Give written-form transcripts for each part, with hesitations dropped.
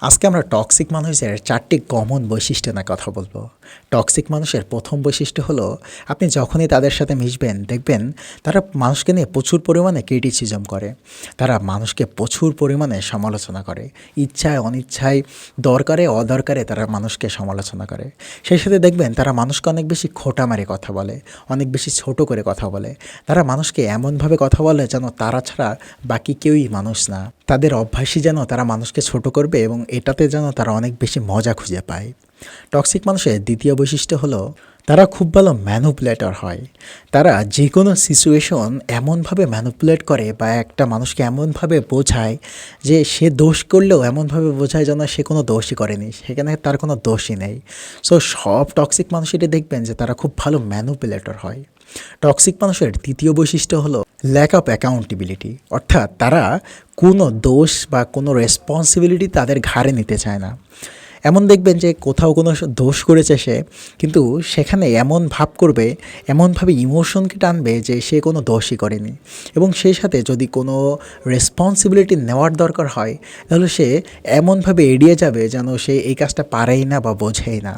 আজকে আমরা টক্সিক মানুষের 4টি কমন বৈশিষ্ট্য নিয়ে কথা বলবো। টক্সিক মানুষের প্রথম বৈশিষ্ট্য হলো আপনি যখনই তাদের সাথে মিশবেন দেখবেন তারা মানুষকে নিয়ে প্রচুর পরিমাণে ক্রিটিসিজম করে। তারা মানুষকে প্রচুর পরিমাণে সমালোচনা করে। ইচ্ছায় অনিচ্ছায় দরকারে অদরকারে তারা মানুষকে সমালোচনা করে। সেই সাথে দেখবেন তারা মানুষকে অনেক বেশি খোঁটা মারে কথা বলে, অনেক বেশি ছোট করে কথা বলে। তারা মানুষকে এমনভাবে কথা বলে যেন তারা ছাড়া বাকি কেউই মানুষ না। তাদের অভ্যাসই যেন তারা মানুষকে ছোট করবে এবং এটাতে যেন তারা অনেক বেশি মজা খুঁজে পায়। টক্সিক মানুষের দ্বিতীয় বৈশিষ্ট্য হলো তারা খুব ভালো ম্যানুপুলেটর হয়। তারা যে কোনো সিচুয়েশন এমনভাবে ম্যানুপুলেট করে বা একটা মানুষকে এমনভাবে বোঝায় যে সে দোষ করলেও এমনভাবে বোঝায় যেন সে কোনো দোষই করেনি, সেখানে তার কোনো দোষই নেই। সো সব টক্সিক মানুষেরই দেখবেন যে তারা খুব ভালো ম্যানুপুলেটর হয়। টক্সিক মানুষের তৃতীয় বৈশিষ্ট্য হলো ল্যাক অফ অ্যাকাউন্টেবিলিটি, অর্থাৎ তারা কোনো দোষ বা কোনো রেসপন্সিবিলিটি তাদের ঘাড়ে নিতে চায় না। এমন দেখবেন যে কোথাও কোনো দোষ করেছে সে, কিন্তু সেখানে এমন ভাব করবে, এমনভাবে ইমোশনকে টানবে যে সে কোনো দোষই করেনি, এবং সেই সাথে যদি কোনো রেসপন্সিবিলিটি নেওয়ার দরকার হয় তাহলে সে এমনভাবে এড়িয়ে যাবে যেন সে এই কাজটা পারেই না বা বোঝেই না,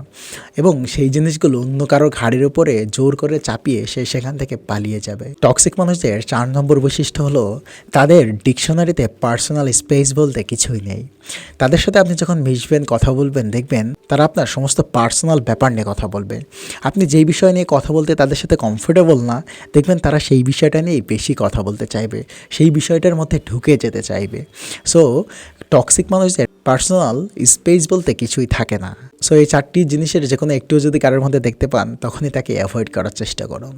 এবং সেই জিনিসগুলো অন্য কারোর ঘাড়ের উপরে জোর করে চাপিয়ে সে সেখান থেকে পালিয়ে যাবে। টক্সিক মানুষদের 4 নম্বর বৈশিষ্ট্য হলো তাদের ডিকশনারিতে পার্সোনাল স্পেস বলতে কিছুই নেই। তাদের সাথে আপনি যখন মিশবেন, কথা বলবেন, দেখবেন তারা আপনার সমস্ত পার্সোনাল ব্যাপার নিয়ে কথা বলবে। আপনি যেই বিষয় নিয়ে কথা বলতে তাদের সাথে কমফোর্টেবল না, দেখবেন তারা সেই বিষয়টা নিয়েই বেশি কথা বলতে চাইবে, সেই বিষয়টার মধ্যে ঢুকে যেতে চাইবে। সো টক্সিক মানুষদের পার্সোনাল স্পেস বলতে কিছুই থাকে না। সো এই 4টি জিনিসের যে কোনো একটু যদি কারোর মধ্যে দেখতে পান তখনই তাকে অ্যাভয়েড করার চেষ্টা করুন।